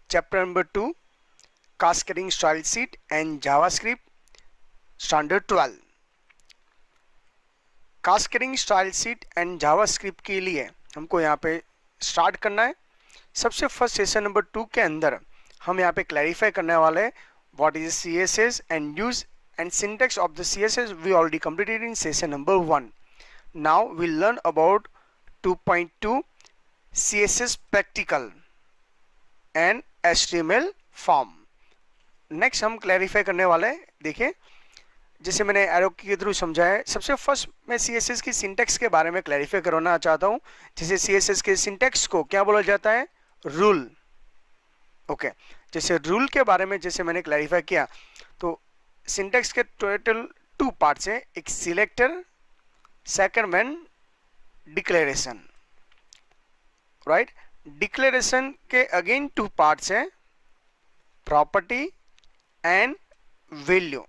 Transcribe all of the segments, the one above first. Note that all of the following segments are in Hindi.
Chapter number 2, Cascading Style Sheet and JavaScript, Standard 12. Cascading style sheet and JavaScript के लिए हमको यहाँ पे स्टार्ट करना है। सबसे फर्स्ट सेशन नंबर 2 के अंदर हम यहाँ पे क्लैरिफाई करने वाले हैं what is CSS and use and syntax of the CSS we already completed in session number 1. Now we learn about 2.2 CSS practical and HTML form. Next हम क्लैरिफाई करने वाले हैं. देखिए जैसे मैंने एरो के थ्रू समझाया है, सबसे फर्स्ट मैं CSS की सिंटैक्स के बारे में क्लैरिफाई करना चाहता हूँ. जैसे CSS के सिंटैक्स को क्या बोला जाता है? रूल. ओके, जैसे रूल के बारे में जैसे मैंने क्लैरिफाई किया तो सिंटैक्स के टोटल 2 पार्ट्स हैं. एक selector, second one declaration. Right, declaration के अगेन 2 पार्ट्स हैं, प्रॉपर्टी एंड वैल्यू.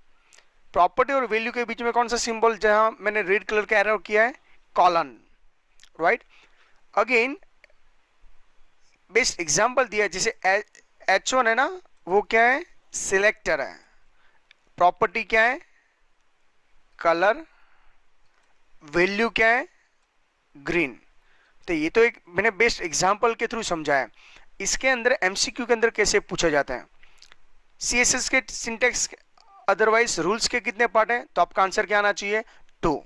प्रॉपर्टी और वैल्यू के बीच में कौन सा सिंबल, जहां मैंने रेड कलर का एरो किया है? Colon. Right, again best example दिया है. जैसे H1 है ना, वो क्या है? सिलेक्टर है. प्रॉपर्टी क्या है? कलर. वैल्यू क्या है? ग्रीन. तो ये तो एक मैंने बेस्ट एग्जांपल के थ्रू समझाया. इसके अंदर MCQ के अंदर कैसे पूछा जाता है? CSS के सिंटैक्स अदरवाइज रूल्स के कितने पार्ट हैं? तो आपका आंसर क्या आना चाहिए? 2.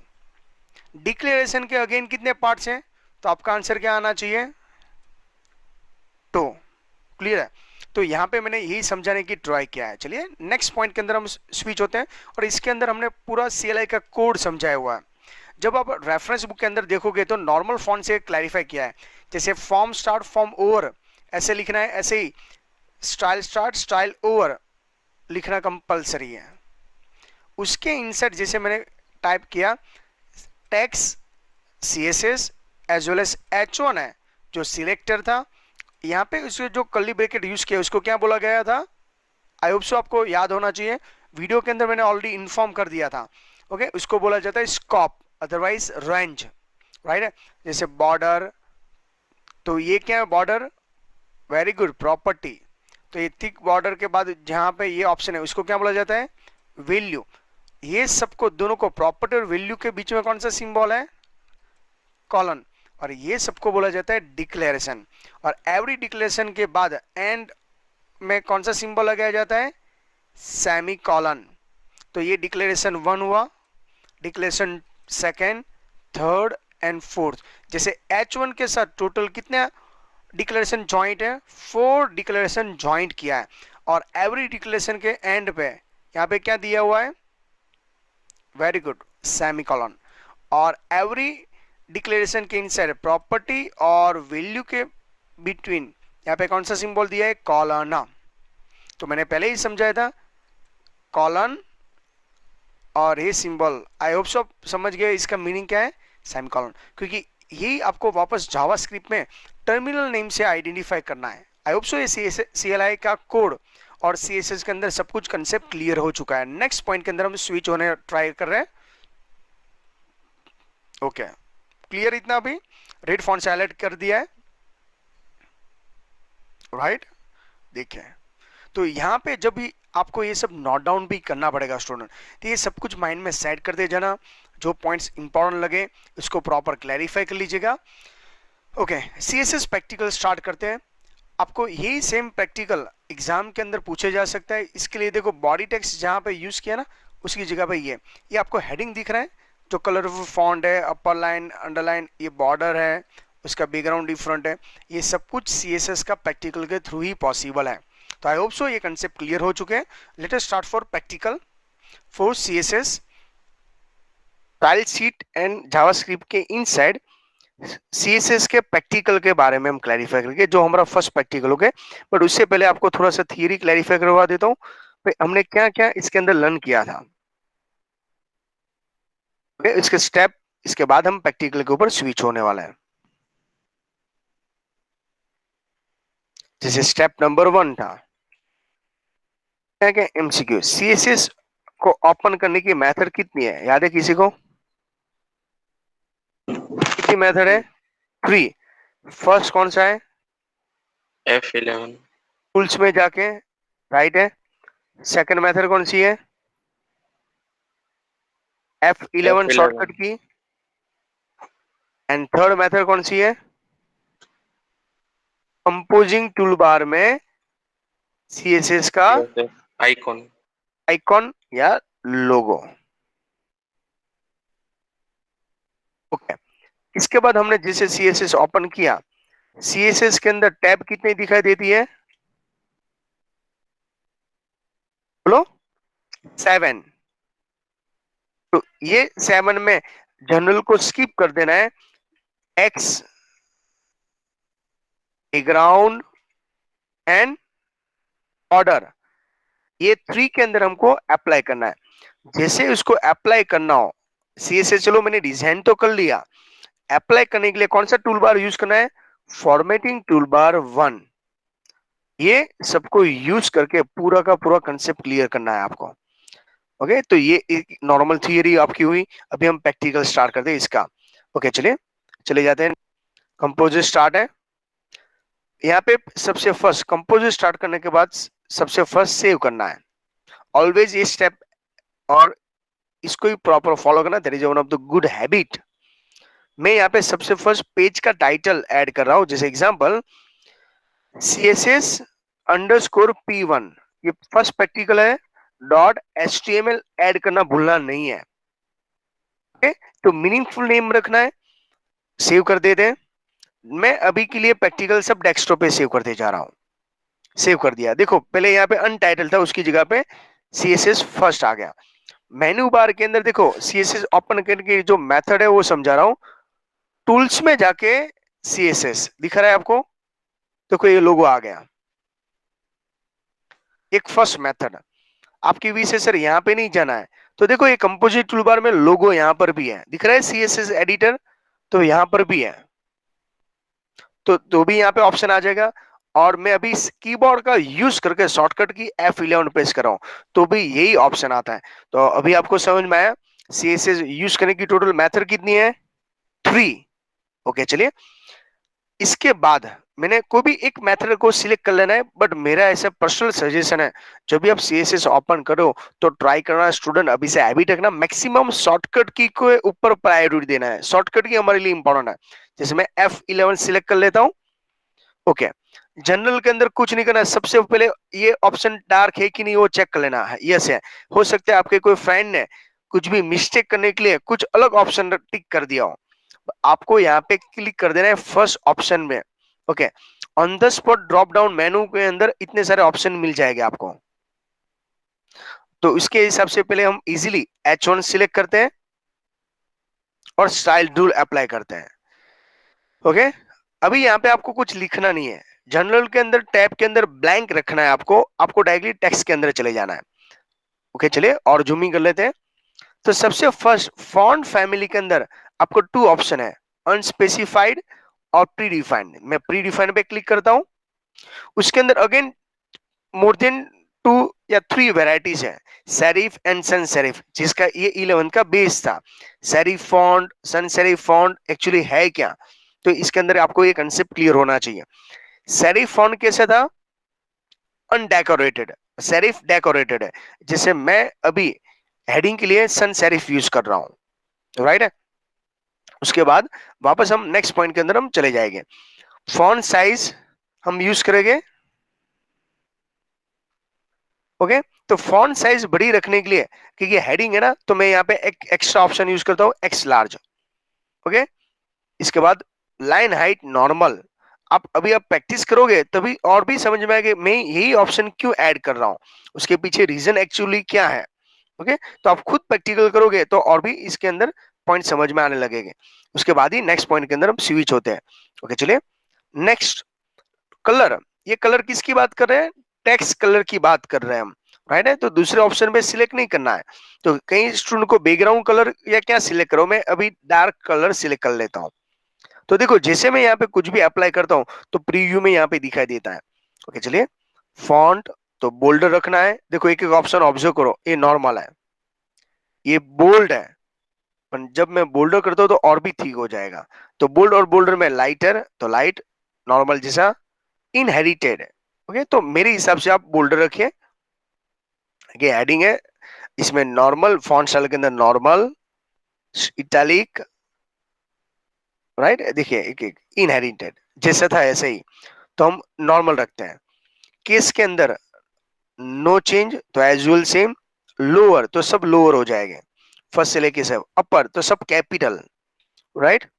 डिक्लेरेशन के अगेन कितने पार्ट्स हैं? तो आपका आंसर क्या आना चाहिए? 2. क्लियर है? तो यहां पे मैंने यही समझाने की ट्राई किया है. चलिए नेक्स्ट पॉइंट के अंदर हम स्विच होते हैं और इसके अंदर हमने पूरा CLI का कोड समझाया हुआ है. जब आप रेफरेंस बुक के अंदर देखोगे तो नॉर्मल फॉन्ट से क्लैरिफाई किया है. जैसे फॉर्म स्टार्ट फॉर्म ओवर ऐसे लिखना है, ऐसे ही स्टाइल स्टार्ट स्टाइल ओवर लिखना कंपलसरी है. उसके इंसर्ट जैसे मैंने टाइप किया text CSS as well as H1 है जो सिलेक्टर था. यहाँ पे उसके जो कर्ली ब्रैकेट यूज किया उसको क्या बोला गया था? आई होप सो आपको याद होना चाहिए. वीडियो के अंदर मैंने ऑलरेडी इन्फॉर्म कर दिया था. ओके, उसको बोला जाता है स्कोप अदरवाइज रेंज. राइट है, जैसे बॉर्डर, तो ये क्या है? बॉर्डर. Very good. प्रॉपर्टी, तो ये थिक बॉर्डर के बाद जहां पे ये ऑप्शन है उसको क्या बोला जाता है? वैल्यू. ये सबको दोनों को प्रॉपर्टी और वैल्यू के बीच में कौन सा सिंबल है? कॉलन. और ये सबको बोला जाता है डिक्लेरेशन. और एवरी डिक्लेरेशन के बाद एंड में कौन सा सिंबल लगाया जाता है? Semi colon. तो ये डिक्लेरेशन 1 हुआ, declaration second, third and fourth. जैसे H1 के साथ टोटल कितने डिक्लेरेशन जॉइंट है? 4 डिक्लेरेशन जॉइंट किया है. और एवरी डिक्लेरेशन के एंड पे यहाँ पे क्या दिया हुआ है? Very good, semicolon. और एवरी डिक्लेरेशन के इनसाइड प्रॉपर्टी और वैल्यू के बिटवीन यहाँ पे कौन सा सिंबल दिया है? कॉलन. तो मैंने पहले ही समझाया था कॉलन और ये सिंबल. आई होप सो समझ गए इसका मीनिंग क्या है? सेमीकोलन. क्योंकि यही आपको वापस जावास्क्रिप्ट में टर्मिनल नेम से आइडेंटिफाई करना है. आई होप सो ये CLI का कोड और CSS के अंदर सब कुछ कंसेप्ट क्लियर हो चुका है. नेक्स्ट पॉइंट के अंदर हम स्विच होने ट्राई कर रहे हैं. ओके, क्लियर इतना? अभी रेड फॉन्ट से हाईलाइट कर दिया है. राइट, देखिए तो यहाँ पे जब भी आपको ये सब नोट डाउन भी करना पड़ेगा स्टूडेंट, तो ये सब कुछ माइंड में सेट करते जाना. जो पॉइंट्स इंपॉर्टेंट लगे उसको प्रॉपर क्लैरिफाई कर लीजिएगा. ओके, CSS प्रैक्टिकल स्टार्ट करते हैं. आपको यही सेम प्रैक्टिकल एग्जाम के अंदर पूछे जा सकता है. इसके लिए देखो बॉडी टेक्स्ट जहाँ पे यूज किया ना उसकी जगह पे ये आपको हेडिंग दिख रहा है जो कलरफुल फॉन्ट है, अपर लाइन, अंडरलाइन, ये बॉर्डर है, उसका बैकग्राउंड डिफरेंट है. ये सब कुछ CSS का प्रैक्टिकल के थ्रू ही पॉसिबल है. तो आई होप सो ये कंसेप्ट क्लियर हो चुके हैं. Let us start for practical for CSS style sheet and JavaScript के इनसाइड CSS के प्रैक्टिकल के बारे में हम क्लैरिफाई करेंगे जो हमारा फर्स्ट प्रैक्टिकल हो गए. बट उससे पहले आपको थोड़ा सा थियरी क्लैरिफाई करवा देता हूँ. हमने क्या क्या इसके अंदर लर्न किया था. इसके स्टेप, इसके बाद हम प्रैक्टिकल के ऊपर स्विच होने वाला है. जैसे स्टेप नंबर 1 था क्या क्या? MCQ. CSS को ओपन करने की मेथड कितनी है? याद है किसी को? कितनी मेथड है? 3. फर्स्ट कौन सा है? F11. टूल्स में जाके, राइट है। सेकंड मेथड कौन सी है? F11 F11। शॉर्टकट की। एंड थर्ड मेथड कौन सी है? कंपोजिंग टूल बार में CSS का CSS आइकॉन। आइकॉन या लोगो। ओके, इसके बाद हमने जैसे CSS ओपन किया, CSS के अंदर टैब कितनी दिखाई देती है? बोलो। 7। तो ये 7 में जनरल को स्किप कर देना है। एक्स, बैकग्राउंड एंड ऑर्डर, ये 3 के अंदर हमको अप्लाई करना है। जैसे उसको अप्लाई करना हो, CSS चलो मैंने डिजाइन तो कर लिया, अप्लाई करने के लिए कौन सा टूल बार यूज करना है? Formatting tool bar 1। ये सबको यूज करके पूरा का पूरा कंसेप्ट क्लियर करना है आपको। ओके, तो ये एक नॉर्मल थियरी आपकी हुई। अभी हम प्रैक्टिकल स्टार्ट करते हैं इसका। ओके, चलिए चले जाते हैं। कंपोजिट स्टार्ट है। यहाँ पे सबसे फर्स्ट कंपोजिट स्टार्ट करने के बाद सबसे फर्स्ट सेव करना है। ऑलवेज ये स्टेप और इसको ही प्रॉपर फॉलो करना, that is one of the good habit. मैं यहाँ पे सबसे फर्स्ट पेज का टाइटल ऐड कर रहा हूँ, जैसे एग्जांपल CSS_P1, ये फर्स्ट प्रैक्टिकल है। .html ऐड करना भूलना नहीं है। ओके, तो मीनिंगफुल नेम रखना है। सेव कर देते हैं। मैं अभी के लिए प्रैक्टिकल सब डेस्कटॉप पे सेव करते जा रहा हूँ। सेव कर दिया। देखो पहले यहाँ पे अनटाइटल था, उसकी जगह पे CSS फर्स्ट आ गया। मेन्यू बार के अंदर देखो CSS ओपन करके जो मेथड है वो समझा रहा हूँ। टूल्स में जाके CSS दिख रहा है आपको, देखो ये लोगो आ गया। एक फर्स्ट मेथड। आपकी वी से सर यहाँ पे नहीं जाना है, तो देखो ये कंपोजिट टूलबार में लोगो यहाँ पर भी है, दिख रहा है CSS एडिटर, तो यहाँ पर भी है। तो भी यहाँ पे ऑप्शन आ जाएगा। और मैं अभी इस कीबोर्ड का यूज करके शॉर्टकट की F11 प्रेस कर रहा हूं, तो भी यही ऑप्शन आता है। तो अभी आपको समझ में आया CSS यूज करने की टोटल मेथड कितनी है? 3। ओके, चलिए इसके बाद मैंने कोई भी एक मेथड को सिलेक्ट कर लेना है, बट मेरा ऐसा पर्सनल सजेशन है, जब भी आप CSS ओपन करो तो ट्राई करना स्टूडेंट अभी से हैबिट रखना, मैक्सिमम शॉर्टकट की को ऊपर प्रायोरिटी देना है। शॉर्टकट की हमारे लिए इंपॉर्टेंट है। जैसे मैं F11 सिलेक्ट कर लेता हूं। ओके, जनरल के अंदर कुछ नहीं करना, सबसे पहले ये ऑप्शन डार्क है कि नहीं वो चेक कर लेना है। यस है। हो सकता है आपके कोई फ्रेंड ने कुछ भी मिस्टेक करने के लिए कुछ अलग ऑप्शन टिक कर दिया हो, आपको यहाँ पे क्लिक कर देना है फर्स्ट ऑप्शन में। Okay, on the spot drop down menu के अंदर इतने सारे ऑप्शन मिल जाएंगे आपको। तो इसके हिसाब से पहले हम इजीली H1 सिलेक्ट करते हैं और स्टाइल टूल अप्लाई करते हैं। ओके, अभी यहाँ पे आपको कुछ लिखना नहीं है। जनरल के अंदर टैब के अंदर ब्लैंक रखना है आपको, आपको डायरेक्टली टेक्स्ट के अंदर चले जाना है। ओके, चलिए और जूमिंग कर लेते हैं। तो सबसे फर्स्ट फॉन्ट फैमिली के अंदर आपको 2 ऑप्शन है, अनस्पेसिफाइड और प्री डिफाइंड। मैं प्री डिफाइंड पे क्लिक करता हूं। उसके अंदर अगेन मोर देन 2 या 3 वेराइटीज है, सेरिफ एंड सन सेरिफ, जिसका ये 11 का बेस था। सेरिफ फॉन्ट, सन सेरिफ फॉन्ट एक्चुअली है क्या, तो इसके अंदर आपको ये कंसेप्ट क्लियर होना चाहिए। सेरिफ फॉन्ट कैसा था? अनडेकोरेटेड। सेरिफ डेकोरेटेड है। जैसे मैं अभी हेडिंग के लिए सन सेरिफ यूज कर रहा हूं, राइट है। उसके बाद वापस हम नेक्स्ट पॉइंट के अंदर हम चले जाएंगे। फॉन्ट साइज हम यूज करेंगे। ओके, तो फॉन्ट साइज बड़ी रखने के लिए, क्योंकि हेडिंग है ना, तो मैं यहाँ पे एक एक्स्ट्रा ऑप्शन यूज करता हूँ, एक्स लार्ज। ओके, इसके बाद लाइन हाइट नॉर्मल। आप अभी आप प्रैक्टिस करोगे तभी और भी समझ में आएगा मैं यही ऑप्शन क्यों ऐड कर रहा हूँ, उसके पीछे रीजन एक्चुअली क्या है। ओके, तो आप खुद प्रैक्टिकल करोगे तो और भी इसके अंदर पॉइंट समझ में आने लगेंगे। उसके बाद ही नेक्स्ट पॉइंट के अंदर हम स्विच होते हैं। ओके, चलिए नेक्स्ट, कलर। ये कलर किसकी बात कर रहे हैं? टेक्स्ट कलर की बात कर रहे हैं हम, राइट है। तो दूसरे ऑप्शन पे सिलेक्ट नहीं करना है। तो कई स्टूडेंट को बैकग्राउंड कलर या क्या सिलेक्ट करो, मैं अभी डार्क कलर सिलेक्ट कर लेता हूँ। तो देखो जैसे मैं यहाँ पे कुछ भी अप्लाई करता हूँ तो प्रीव्यू में यहाँ पे दिखाई देता है। ओके, चलिए फॉन्ट तो बोल्डर रखना है। देखो एक एक ऑप्शन ऑब्जर्व करो, ये नॉर्मल है, ये बोल्ड है, पर जब मैं बोल्डर करता हूँ तो और भी ठीक हो जाएगा। तो बोल्ड और बोल्डर में लाइटर तो लाइट, नॉर्मल जैसा, इनहेरिटेड ओके, तो मेरे हिसाब से आप बोल्डर रखिए। ये हेडिंग है, इसमें नॉर्मल फॉन्ट स्टाइल के अंदर नॉर्मल, इटैलिक, राइट, देखिए एक एक इनहेरिटेड जैसा था ऐसे ही, तो हम नॉर्मल रखते हैं। केस के अंदर नो चेंज तो एजुअल सेम, लोअर तो सब लोअर हो जाएंगे, फर्स्ट से लेके सब अपर तो सब कैपिटल, राइट।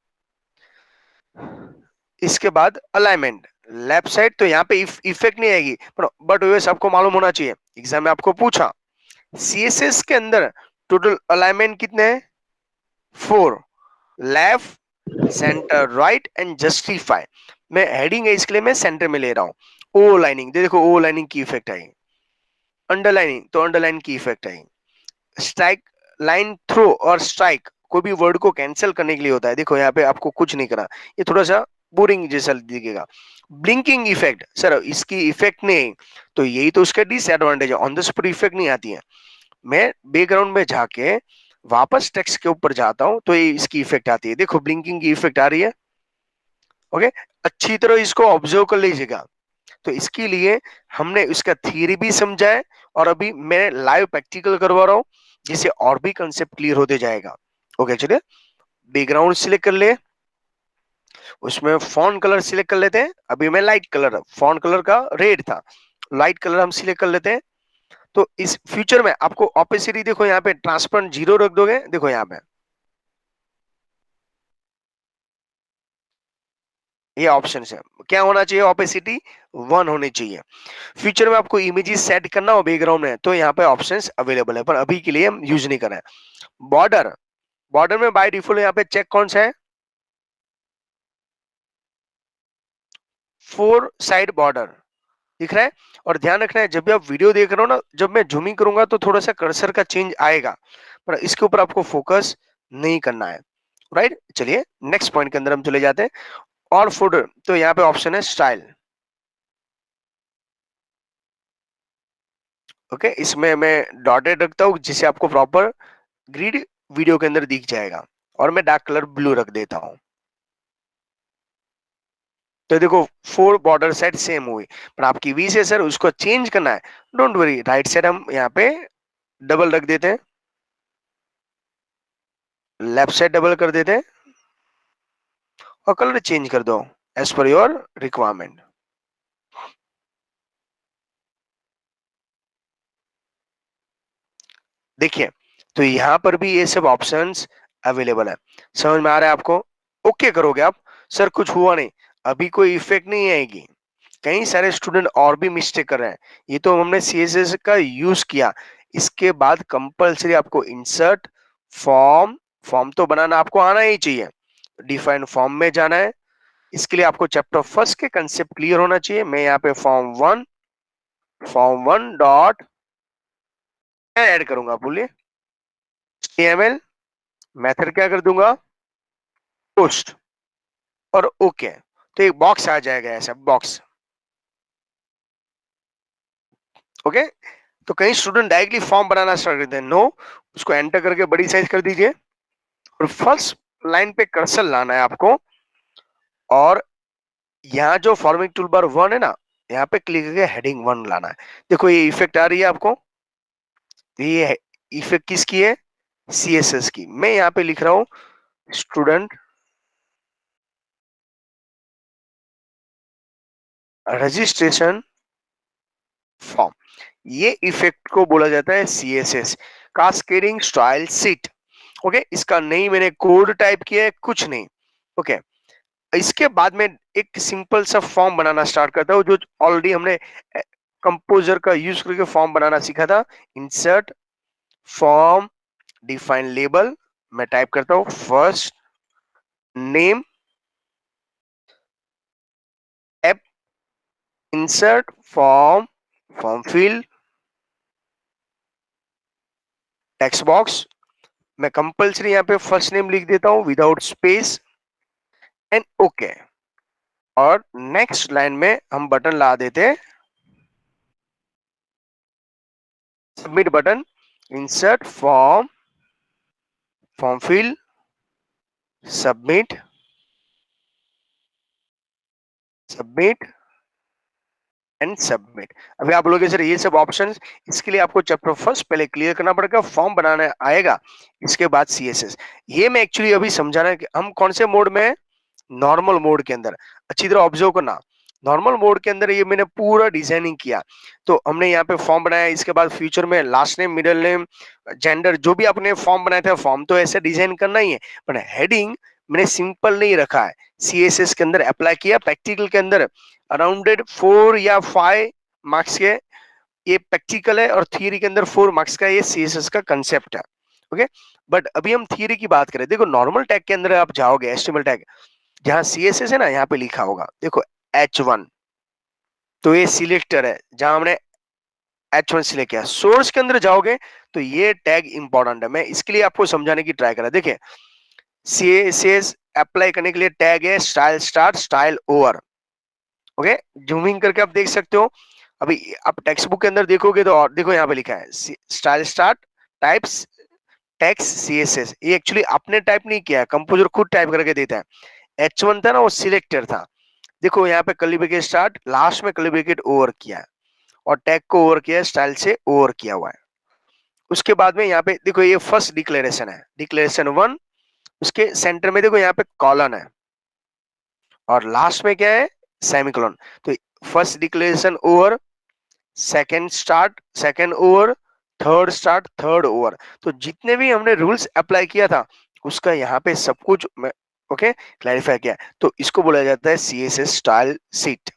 इसके बाद अलाइनमेंट, लेफ्ट साइड तो यहाँ पे इफेक्ट नहीं आएगी, बट वैसे आपको मालूम होना चाहिए, एग्जाम में आपको पूछा सीएसएस के अंदर टोटल अलाइनमेंट कितने हैं, 4, left, centre, right and justify. मैं हेडिंग है इसके लिए मैं सेंटर में ले रहा हूं। ओ लाइनिंग देखो, ओ लाइनिंग की इफेक्ट आई, अंडरलाइनिंग तो अंडरलाइन की effect I, strike, line throw और स्ट्राइक कोई भी वर्ड को कैंसिल करने के लिए होता है, देखो यहाँ पे आपको कुछ नहीं करा, ये थोड़ा सा बोरिंग जैसा दिखेगा। ब्लिंकिंग इफेक्ट, सर इसकी इफेक्ट नहीं, तो यही तो उसका डिसएडवांटेज है, ऑन द स्पॉट इफेक्ट नहीं आती है। मैं बैकग्राउंड में जाके वापस टेक्स्ट के ऊपर जाता हूं तो ये इसकी इफेक्ट आती है, देखो ब्लिंकिंग की इफेक्ट आ रही है। ओके, अच्छी तरह इसको ऑब्जर्व कर लीजिएगा। तो इसके लिए हमने इसका थियरी भी समझा है, और अभी मैं लाइव प्रैक्टिकल करवा रहा हूं, जिससे और भी कंसेप्ट क्लियर होते जाएगा। ओके चलिए, बैकग्राउंड सिलेक्ट कर ले, उसमें फॉन्ट कलर सिलेक्ट कर लेते हैं। अभी मैं लाइट कलर, फॉन्ट कलर का रेड था, लाइट कलर हम सिलेक्ट कर लेते हैं। तो इस फ्यूचर में आपको ऑपेसिटी देखो यहाँ पे ट्रांसपेरेंट 0 रख दोगे, देखो यहाँ पे ये ऑप्शन है, क्या होना चाहिए, ऑपेसिटी 1 होनी चाहिए। फ्यूचर में आपको इमेजेस सेट करना हो बैकग्राउंड में, तो यहाँ पे ऑप्शंस अवेलेबल है, पर अभी के लिए हम यूज नहीं कर रहे हैं। बॉर्डर, बॉर्डर में बाय डिफॉल्ट यहाँ पे चेक कौन सा है, 4 साइड बॉर्डर दिख रहा है। और ध्यान रखना है, जब भी आप वीडियो देख रहे हो ना, जब मैं जूमिंग करूंगा तो थोड़ा सा कर्सर का चेंज आएगा, पर इसके ऊपर आपको फोकस नहीं करना है, राइट। चलिए नेक्स्ट पॉइंट के अंदर हम चले जाते हैं। और फुट, तो यहाँ पे ऑप्शन है स्टाइल। ओके, इसमें मैं डॉटेड रखता हूँ जिससे आपको प्रॉपर ग्रिड वीडियो के अंदर दिख जाएगा, और मैं डार्क कलर ब्लू रख देता हूँ। तो देखो 4 बॉर्डर साइड सेम हुई, पर आपकी वी से सर उसको चेंज करना है, डोंट वरी, राइट साइड हम यहाँ पे डबल रख देते हैं, लेफ्ट साइड डबल कर देते हैं, और कलर चेंज कर दो एज पर योर रिक्वायरमेंट। देखिए, तो यहां पर भी ये सब ऑप्शंस अवेलेबल है, समझ में आ रहा है आपको। ओके करोगे आप, सर कुछ हुआ नहीं, अभी कोई इफेक्ट नहीं आएगी। कई सारे स्टूडेंट और भी मिस्टेक कर रहे हैं, ये तो हमने सीएसएस का यूज किया। इसके बाद कंपलसरी आपको इंसर्ट फॉर्म, फॉर्म तो बनाना आपको आना ही चाहिए, डिफाइन फॉर्म में जाना है। इसके लिए आपको चैप्टर फर्स्ट के कंसेप्ट क्लियर होना चाहिए। मैं यहाँ पे फॉर्म वन डॉट ऐड करूंगा, बोलिए HTML, मेथड क्या कर दूंगा, पोस्ट, और ओके। तो एक बॉक्स आ जाएगा, ऐसा बॉक्स। ओके, तो कई स्टूडेंट डायरेक्टली फॉर्म बनाना स्टार्ट करते हैं, नो, उसको एंटर करके बड़ी साइज कर दीजिए, और फर्स्ट लाइन पे कर्सर लाना है आपको, और यहाँ जो फॉर्मिंग टूल बार 1 है ना, यहाँ पे क्लिक करके हेडिंग 1 लाना है। देखो ये इफेक्ट आ रही है आपको, तो ये इफेक्ट किसकी है, सीएसएस की। मैं यहाँ पे लिख रहा हूँ स्टूडेंट रजिस्ट्रेशन फॉर्म, ये इफेक्ट को बोला जाता है CSS, cascading style seat. Okay, इसका नहीं मैंने कोड टाइप किया है, कुछ नहीं। ओके, इसके बाद में एक सिंपल सा फॉर्म बनाना स्टार्ट करता हूँ, जो ऑलरेडी हमने कंपोजर का यूज करके फॉर्म बनाना सीखा था। इंसर्ट फॉर्म, डिफाइन लेबल, मैं टाइप करता हूँ first name, app, insert form, form field, text box, मैं कंपलसरी यहाँ पे फर्स्ट नेम लिख देता हूँ विदाउट स्पेस, एंड ओके। और नेक्स्ट लाइन में हम बटन ला देते हैं submit button, insert form, form field, submit, submit, and submit. अभी आप बोलोगे सर ये सब ऑप्शंस, इसके लिए आपको चैप्टर फर्स्ट पहले क्लियर करना पड़ेगा, फॉर्म बनाना आएगा, इसके बाद सीएसएस। ये मैं एक्चुअली अभी समझाना है कि हम कौन से मोड में हैं, नॉर्मल मोड के अंदर। अच्छी तरह ऑब्जर्व करना, नॉर्मल मोड के अंदर ये मैंने पूरा डिजाइनिंग किया। तो हमने यहाँ पे फॉर्म बनाया, इसके बाद फ्यूचर में last name, middle name, gender, जो भी आपने फॉर्म बनाया था, फॉर्म तो ऐसे डिजाइन करना ही है, पर हेडिंग मैंने सिंपल नहीं रखा है। सीएसएस के अंदर अप्लाई किया, प्रैक्टिकल के अंदर अराउंडेड 4 या 5 मार्क्स के ये प्रैक्टिकल है, और थियरी के अंदर 4 मार्क्स का ये सीएसएस का कंसेप्ट है। ओके, बट अभी हम थियरी की बात करें, देखो नॉर्मल टैग के अंदर आप जाओगे, एचटीएमएल टैग जहां सीएसएस है ना, यहाँ पे लिखा होगा देखो H1, तो ये सिलेक्टर है जहां हमने H1 सिलेक्ट किया। सोर्स के अंदर जाओगे तो ये टैग इंपॉर्टेंट है, मैं इसके लिए आपको समझाने की ट्राई करा। देखिए सीएसएस अप्लाई करने के लिए टैग है style start, style over. Okay, zooming करके आप देख सकते हो। अभी आप टेक्स्ट बुक के अंदर देखोगे तो, और देखो यहाँ पे लिखा है style start types text CSS. ये एक्चुअली आपने टाइप नहीं किया है, कंपोजर खुद टाइप करके देता है। H1 था ना, वो सिलेक्टर था। देखो यहाँ पे कर्ली ब्रैकेट स्टार्ट, लास्ट में कर्ली ब्रैकेट ओवर किया है, और टैग को ओवर किया है, स्टाइल से ओवर किया हुआ है। उसके बाद में यहाँ पे देखो ये फर्स्ट डिक्लेरेशन है, डिक्लेरेशन 1। उसके सेंटर में देखो यहाँ पे कॉलन है, और लास्ट में क्या है, सेमीकोलन। तो first declaration over, second start, second over, third start, third over. तो जितने भी हमने रूल्स अप्लाई किया था उसका यहाँ पे सब कुछ ओके क्लैरिफाई किया। तो इसको बोला जाता है सीएसएस स्टाइल सीट।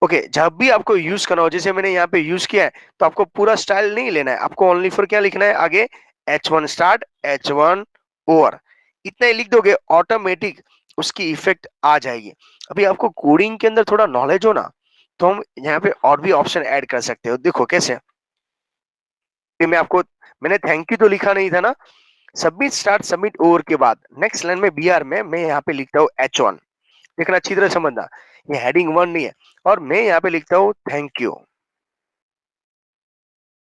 ओके, जब भी आपको यूज करना हो, जैसे मैंने यहाँ पे यूज किया है, तो आपको पूरा स्टाइल नहीं लेना है, आपको ओनली फॉर क्या लिखना है आगे, H1 स्टार्ट, H1 ओवर, इतना ही लिख दोगे, ऑटोमेटिक उसकी इफेक्ट आ जाएगी। अभी आपको कोडिंग के अंदर थोड़ा नॉलेज हो ना, तो हम यहाँ पे और भी ऑप्शन ऐड कर सकते हो। देखो कैसे, कि मैं आपको, मैंने थैंक यू तो लिखा नहीं था ना, सबमिट स्टार्ट सबमिट ओवर के बाद नेक्स्ट लाइन में बीआर में मैं यहाँ पे लिखता हूँ H1। देखना अच्छी तरह समझना, ये हेडिंग 1 नहीं है, और मैं यहाँ पे लिखता हूँ थैंक यू,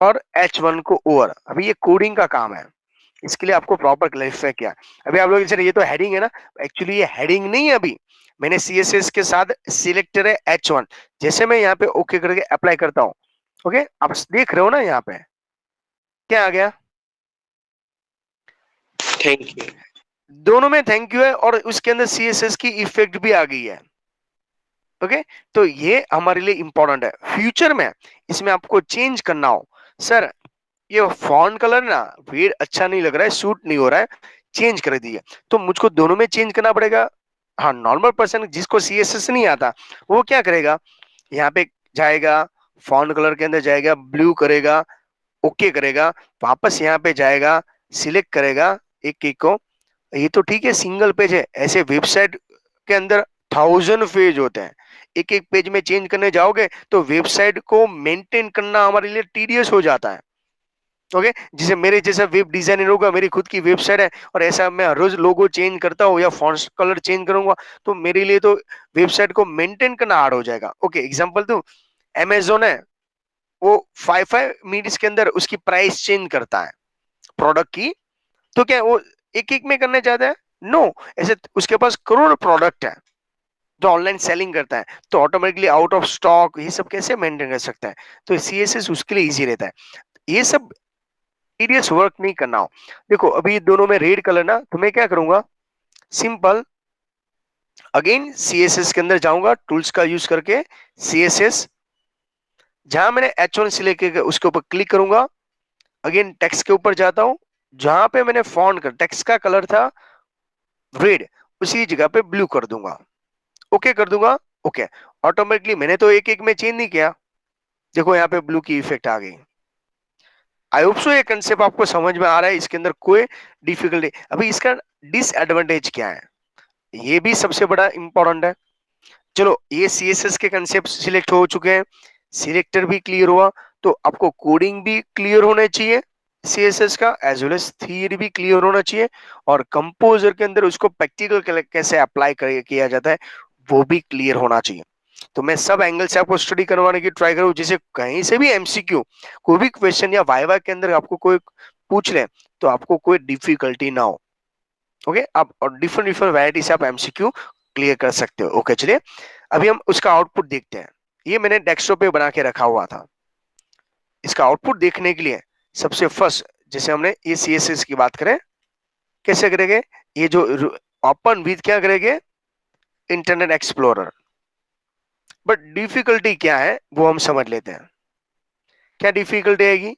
और H1 को ओवर। अभी ये कोडिंग का काम है, इसके लिए आपको प्रॉपर क्लैरिफाई किया। अभी आप लोग सर ये तो हेडिंग है ना, एक्चुअली ये हेडिंग नहीं है। अभी मैंने सीएसएस के साथ सिलेक्टर है H1, जैसे मैं यहाँ पे ओके करके अप्लाई करता हूँ, ओके आप देख रहे हो ना यहाँ पे क्या आ गया, थैंक यू। दोनों में थैंक यू है, और उसके अंदर सीएसएस की इफेक्ट भी आ गई है। ओके, तो ये हमारे लिए इंपॉर्टेंट है। फ्यूचर में इसमें आपको चेंज करना हो, सर ये फॉन्ट कलर ना वेट अच्छा नहीं लग रहा है, सूट नहीं हो रहा है, चेंज कर दीजिए, तो मुझको दोनों में चेंज करना पड़ेगा। हाँ, नॉर्मल पर्सन जिसको सीएसएस नहीं आता वो क्या करेगा, यहाँ पे जाएगा, फॉन्ट कलर के अंदर जाएगा, ब्लू करेगा, ओके करेगा, वापस यहाँ पे जाएगा, सिलेक्ट करेगा एक एक को। ये तो ठीक है, सिंगल पेज है, ऐसे वेबसाइट के अंदर 1000 पेज होते हैं, एक एक पेज में चेंज करने जाओगे तो वेबसाइट को मेंटेन करना हमारे लिए टीडियस हो जाता है। ओके, जैसे मेरे जैसा वेब डिजाइनर होगा, मेरी खुद की वेबसाइट है, और ऐसा मैं हर रोज लोगो चेंज करता हूँ या फॉन्ट कलर चेंज करूंगा, तो मेरे लिए तो वेबसाइट को मेंटेन करना हार्ड हो जाएगा। ओके, एग्जांपल दूं, अमेजोन है, वो 5 5 मिनट्स के अंदर उसकी प्राइस चेंज करता है प्रोडक्ट की, तो क्या वो एक एक में करना चाहता है? नो, ऐसे उसके पास करोड़ प्रोडक्ट है जो ऑनलाइन सेलिंग करता है, तो ऑटोमेटिकली आउट ऑफ स्टॉक ये सब कैसे मेंटेन कर सकता है? तो सीएसएस उसके लिए इजी रहता है, ये सब सीरियस वर्क नहीं करना हो। देखो अभी दोनों में रेड कलर ना, तो मैं क्या करूंगा, सिंपल अगेन सीएसएस के अंदर जाऊंगा, टूल्स का यूज करके सीएसएस, जहां मैंने H1 सिलेक्ट किया उसके ऊपर क्लिक करूंगा, अगेन टेक्स्ट के ऊपर जाता हूं, जहां पे मैंने फॉन्ट कर टेक्स्ट का कलर था रेड, उसी जगह पे ब्लू कर दूंगा, ओके कर दूंगा। ओके, ऑटोमेटिकली मैंने तो एक एक में चेंज नहीं किया, देखो यहाँ पे ब्लू की इफेक्ट आ गई। आई होप सो ये कंसेप्ट आपको समझ में आ रहा है, इसके अंदर कोई डिफिकल्टी। अभी इसका डिसएडवांटेज क्या है, ये भी सबसे बड़ा इंपॉर्टेंट है। चलो ये सीएसएस के कंसेप्ट सिलेक्ट हो चुके हैं, सिलेक्टर भी क्लियर हुआ, तो आपको कोडिंग भी क्लियर होना चाहिए सीएसएस का, एज वेल एज थियरी भी क्लियर होना चाहिए, और कंपोजर के अंदर उसको प्रैक्टिकल कैसे अप्लाई किया जाता है वो भी क्लियर होना चाहिए। तो मैं सब एंगल से आपको स्टडी करवाने की ट्राई करूँ, जिसे कहीं से भी एमसीक्यू कोई भी क्वेश्चन या वाइवा के अंदर आपको कोई पूछ ले तो आपको कोई डिफिकल्टी ना हो। ओके, आप डिफरेंट डिफरेंट वैरायटी से आप एमसीक्यू क्लियर कर सकते हो। ओके, चलिए अभी हम उसका आउटपुट देखते हैं। ये मैंने डेस्कटॉप पे बना के रखा हुआ था। इसका आउटपुट देखने के लिए सबसे फर्स्ट, जैसे हमने ये CSS की बात करें, कैसे करेंगे, ये जो ओपन विद क्या करेंगे, इंटरनेट एक्सप्लोरर। बट डिफिकल्टी क्या है वो हम समझ लेते हैं। क्या डिफिकल्टी आएगी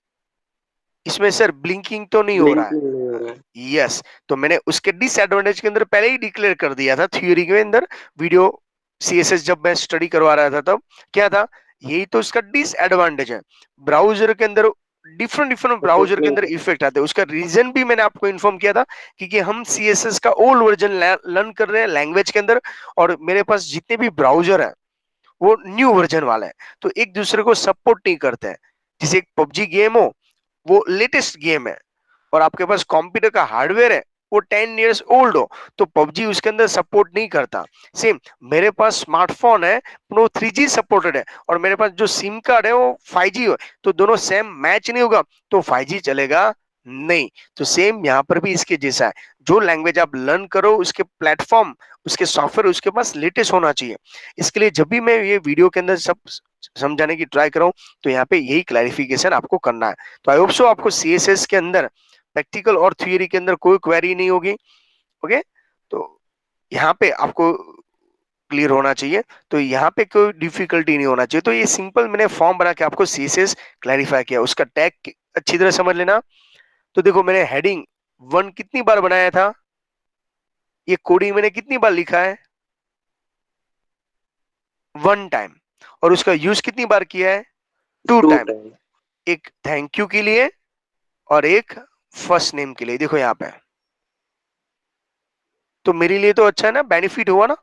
इसमें? सर ब्लिंकिंग तो नहीं हो रहा है। ब्लिंकिंग नहीं हो रहा है। यस, तो मैंने उसके डिसएडवांटेज के अंदर पहले ही डिक्लेयर कर दिया था थ्योरी के अंदर, वीडियो CSS जब मैं स्टडी करवा रहा था तब क्या था, यही तो इसका डिसएडवांटेज है। ब्राउजर के अंदर डिफरेंट डिफरेंट सपोर्ट ब्राउजर के नहीं अंदर कर। इफेक्ट आते हैं। उसका रीजन भी मैंने आपको इन्फॉर्म किया था, क्योंकि हम CSS का ओल्ड वर्जन लर्न कर रहे हैं लैंग्वेज के अंदर, और मेरे पास जितने भी ब्राउजर है वो न्यू वर्जन वाला है, तो एक दूसरे को सपोर्ट नहीं करते हैं। जैसे एक PUBG गेम हो, वो लेटेस्ट गेम है, और आपके पास कंप्यूटर का हार्डवेयर है, वो 10 years ओल्ड हो, तो PUBG उसके अंदर सपोर्ट नहीं करता। सेम मेरे पास स्मार्टफोन है, वो 3G सपोर्टेड है, और मेरे पास जो सिम कार्ड है वो 5G हो, तो दोनों सेम मैच नहीं होगा, तो 5G चलेगा नहीं। तो सेम यहाँ पर भी इसके जैसा है, जो लैंग्वेज आप लर्न करो उसके प्लेटफॉर्म, उसके सॉफ्टवेयर उसके पास लेटेस्ट होना चाहिए। इसके लिए जब भी मैं ये वीडियो के अंदर सब समझाने की ट्राई कर रहा हूँ, तो यहाँ पे यही क्लैरिफिकेशन आपको करना है। तो आई होप सो आपको CSS के अंदर प्रैक्टिकल और थियरी के अंदर कोई क्वेरी नहीं होगी। ओके, तो यहाँ पे आपको क्लियर होना चाहिए, तो यहाँ पे कोई डिफिकल्टी नहीं होना चाहिए। तो ये सिंपल मैंने फॉर्म बना के आपको CSS क्लैरिफाई किया। उसका टैग अच्छी तरह समझ लेना। तो देखो मैंने हेडिंग 1 कितनी बार बनाया था, ये कोडिंग मैंने कितनी बार लिखा है, 1 टाइम, और उसका यूज कितनी बार किया है, 2 टू टाइम। टाइम। एक थैंक यू के लिए और एक फर्स्ट नेम के लिए। देखो यहाँ पे, तो मेरे लिए तो अच्छा है ना, बेनिफिट हुआ ना।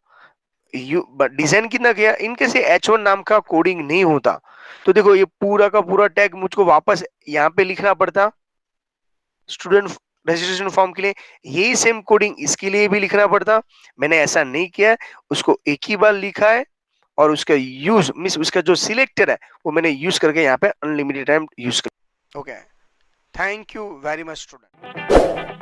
यू डिजाइन कितना किया, इनके से H1 नाम का कोडिंग नहीं होता, तो देखो ये पूरा का पूरा टैग मुझको वापस यहाँ पे लिखना पड़ता स्टूडेंट रजिस्ट्रेशन फॉर्म के लिए, यही सेम कोडिंग इसके लिए भी लिखना पड़ता। मैंने ऐसा नहीं किया है, उसको एक ही बार लिखा है, और उसका यूज मीन्स उसका जो सिलेक्टर है वो मैंने यूज करके यहाँ पे अनलिमिटेड टाइम यूज कर। Okay, thank you very much student.